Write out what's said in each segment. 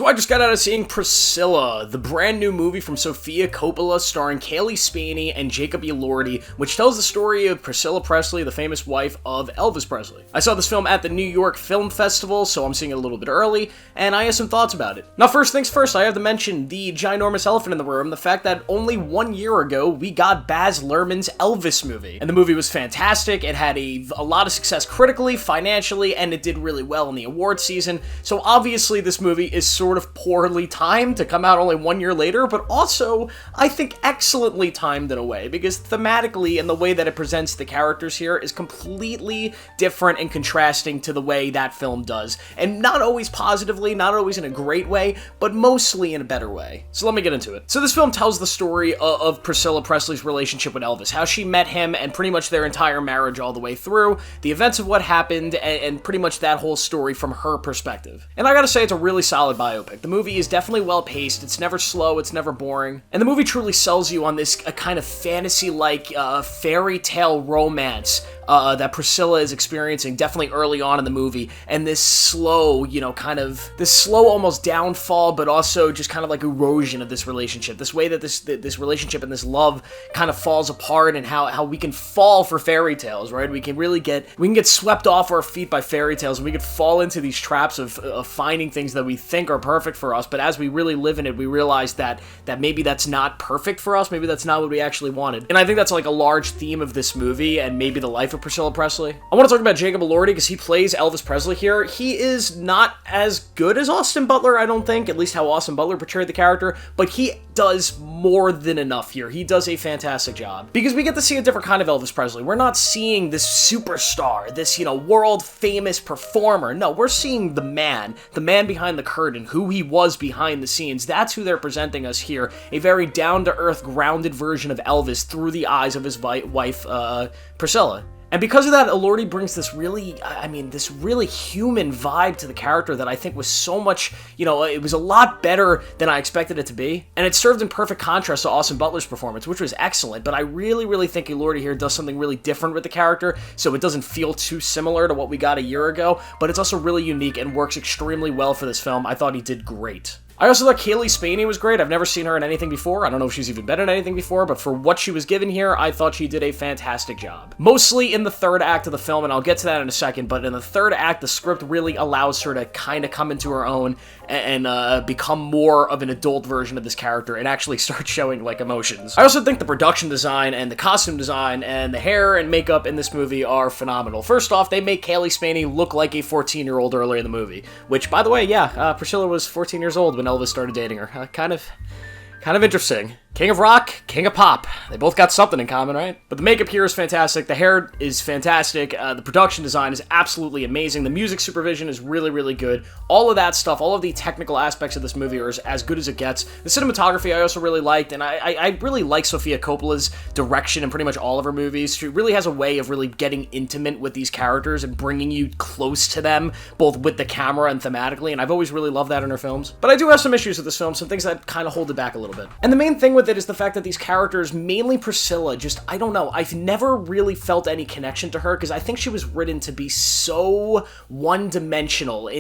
So I just got out of seeing Priscilla, the brand new movie from Sofia Coppola starring Cailee Spaeny and Jacob Elordi, which tells the story of Priscilla Presley, the famous wife of Elvis Presley. I saw this film at the New York Film Festival, so I'm seeing it a little bit early, and I have some thoughts about it. Now first things first, I have to mention the ginormous elephant in the room, the fact that only 1 year ago we got Baz Luhrmann's Elvis movie. And the movie was fantastic, it had a lot of success critically, financially, and it did really well in the award season, so obviously this movie is sort of poorly timed to come out only 1 year later, but also, I think, excellently timed in a way, because thematically and the way that it presents the characters here is completely different and contrasting to the way that film does. And not always positively, not always in a great way, but mostly in a better way. So let me get into it. So this film tells the story of Priscilla Presley's relationship with Elvis, how she met him and pretty much their entire marriage all the way through, the events of what happened, and pretty much that whole story from her perspective. And I gotta say, it's a really solid biopic. The movie is definitely well-paced, it's never slow, it's never boring, and the movie truly sells you on this a kind of fantasy-like fairy tale romance that Priscilla is experiencing definitely early on in the movie, and this slow, this slow almost downfall, but also just kind of like erosion of this relationship, this way that this relationship and this love kind of falls apart, and how we can fall for fairy tales, right? We can get swept off our feet by fairy tales, and we could fall into these traps of finding things that we think are perfect for us, but as we really live in it, we realize that maybe that's not perfect for us, maybe that's not what we actually wanted. And I think that's like a large theme of this movie, and maybe the life of Priscilla Presley. I want to talk about Jacob Elordi because he plays Elvis Presley here. He is not as good as Austin Butler, I don't think, at least how Austin Butler portrayed the character, but he does more than enough here. He does a fantastic job. Because we get to see a different kind of Elvis Presley. We're not seeing this superstar, this, world-famous performer. No, we're seeing the man behind the curtain, who he was behind the scenes. That's who they're presenting us here. A very down-to-earth, grounded version of Elvis through the eyes of his wife, Priscilla. And because of that, Elordi brings this really human vibe to the character that I think was so much, it was a lot better than I expected it to be. And it served in perfect contrast to Austin Butler's performance, which was excellent, but I really, really think Elordi here does something really different with the character, so it doesn't feel too similar to what we got a year ago, but it's also really unique and works extremely well for this film. I thought he did great. I also thought Cailee Spaeny was great. I've never seen her in anything before. I don't know if she's even been in anything before, but for what she was given here, I thought she did a fantastic job. Mostly in the third act of the film, and I'll get to that in a second, but in the third act, the script really allows her to kind of come into her own and become more of an adult version of this character and actually start showing, emotions. I also think the production design and the costume design and the hair and makeup in this movie are phenomenal. First off, they make Cailee Spaeny look like a 14-year-old earlier in the movie, which, by the way, Priscilla was 14 years old when Elvis started dating her. Kind of interesting. King of rock, king of pop. They both got something in common, right? But the makeup here is fantastic. The hair is fantastic. The production design is absolutely amazing. The music supervision is really, really good. All of that stuff, all of the technical aspects of this movie are as good as it gets. The cinematography I also really liked, and I really like Sofia Coppola's direction in pretty much all of her movies. She really has a way of really getting intimate with these characters and bringing you close to them, both with the camera and thematically, and I've always really loved that in her films. But I do have some issues with this film, some things that kind of hold it back a little bit. And the main thing with it is the fact that these characters, mainly Priscilla, I don't know, I've never really felt any connection to her because I think she was written to be so one-dimensional,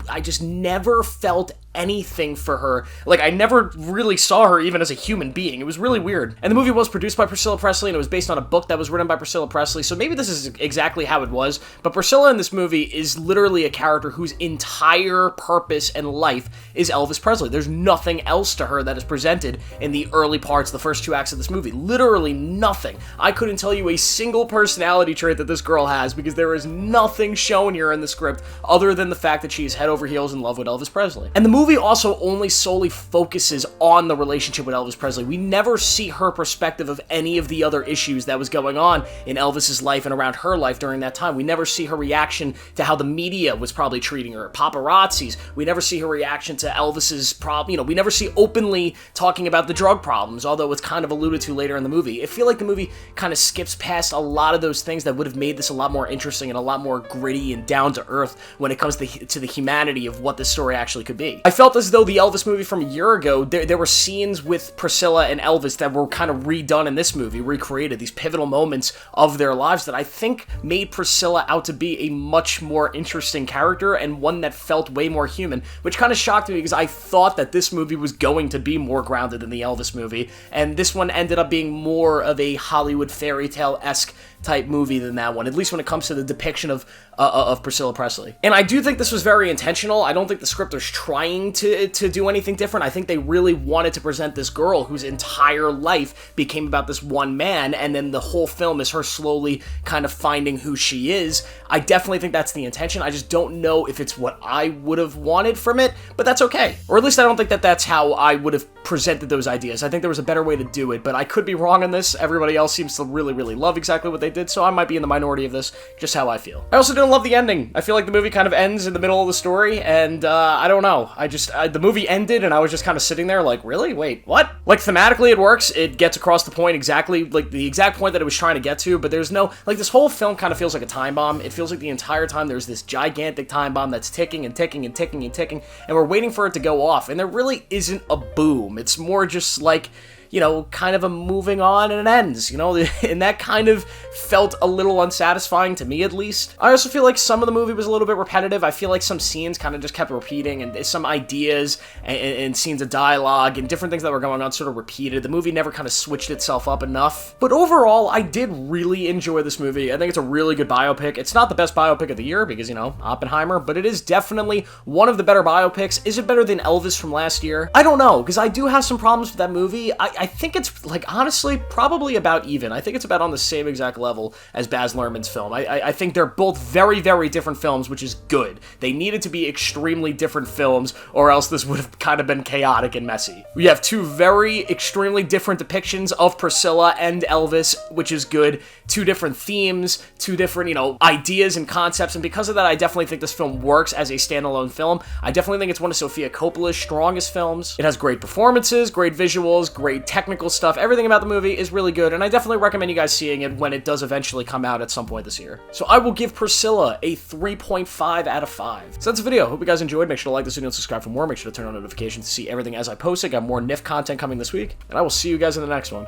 I just never felt anything for her. I never really saw her even as a human being. It was really weird. And the movie was produced by Priscilla Presley, and it was based on a book that was written by Priscilla Presley, so maybe this is exactly how it was, but Priscilla in this movie is literally a character whose entire purpose and life is Elvis Presley. There's nothing else to her that is presented in the early parts, the first two acts of this movie. Literally nothing. I couldn't tell you a single personality trait that this girl has because there is nothing shown here in the script other than the fact that she is head over heels in love with Elvis Presley. And the movie also only solely focuses on the relationship with Elvis Presley. We never see her perspective of any of the other issues that was going on in Elvis's life and around her life during that time. We never see her reaction to how the media was probably treating her, paparazzis. We never see her reaction to Elvis's problem. We never see openly talking about the drug problems, although it's kind of alluded to later in the movie. I feel like the movie kind of skips past a lot of those things that would have made this a lot more interesting and a lot more gritty and down to earth when it comes to the humanity of what this story actually could be. I felt as though the Elvis movie from a year ago, there were scenes with Priscilla and Elvis that were kind of redone in this movie, recreated, these pivotal moments of their lives that I think made Priscilla out to be a much more interesting character and one that felt way more human, which kind of shocked me because I thought that this movie was going to be more grounded than the Elvis movie, and this one ended up being more of a Hollywood fairy tale-esque type movie than that one, at least when it comes to the depiction of Priscilla Presley. And I do think this was very intentional. I don't think the scripters trying to do anything different. I think they really wanted to present this girl whose entire life became about this one man, and then the whole film is her slowly kind of finding who she is. I definitely think that's the intention. I just don't know if it's what I would have wanted from it, but that's okay. Or at least I don't think that that's how I would have presented those ideas. I think there was a better way to do it, but I could be wrong on this. Everybody else seems to really, really love exactly what they did, so I might be in the minority of this, just how I feel. I also didn't love the ending. I feel like the movie kind of ends in the middle of the story, and I don't know. The movie ended, and I was just kind of sitting there like, really? Wait, what? Like, thematically it works. It gets across the point exactly, like, the exact point that it was trying to get to, but there's no, like, this whole film kind of feels like a time bomb. It feels like the entire time there's this gigantic time bomb that's ticking and ticking and ticking and ticking, and we're waiting for it to go off, and there really isn't a boom. It's more just like, you know, kind of a moving on and it ends, you know, and that kind of felt a little unsatisfying to me, at least. I also feel like some of the movie was a little bit repetitive. I feel like some scenes kind of just kept repeating, and some ideas and scenes of dialogue and different things that were going on sort of repeated. The movie never kind of switched itself up enough. But overall, I did really enjoy this movie. I think it's a really good biopic. It's not the best biopic of the year because, you know, Oppenheimer, but it is definitely one of the better biopics. Is it better than Elvis from last year? I don't know, because I do have some problems with that movie. I think it's, like, honestly, probably about even. I think it's about on the same exact level as Baz Luhrmann's film. I think they're both very, very different films, which is good. They needed to be extremely different films, or else this would have kind of been chaotic and messy. We have two very extremely different depictions of Priscilla and Elvis, which is good. Two different themes, two different, you know, ideas and concepts, and because of that, I definitely think this film works as a standalone film. I definitely think it's one of Sofia Coppola's strongest films. It has great performances, great visuals, great technical stuff. Everything about the movie is really good, and I definitely recommend you guys seeing it when it does eventually come out at some point this year. So I will give Priscilla a 3.5 out of 5. So that's the video. Hope you guys enjoyed. Make sure to like this video and subscribe for more. Make sure to turn on notifications to see everything as I post. I got more NIF content coming this week, and I will see you guys in the next one.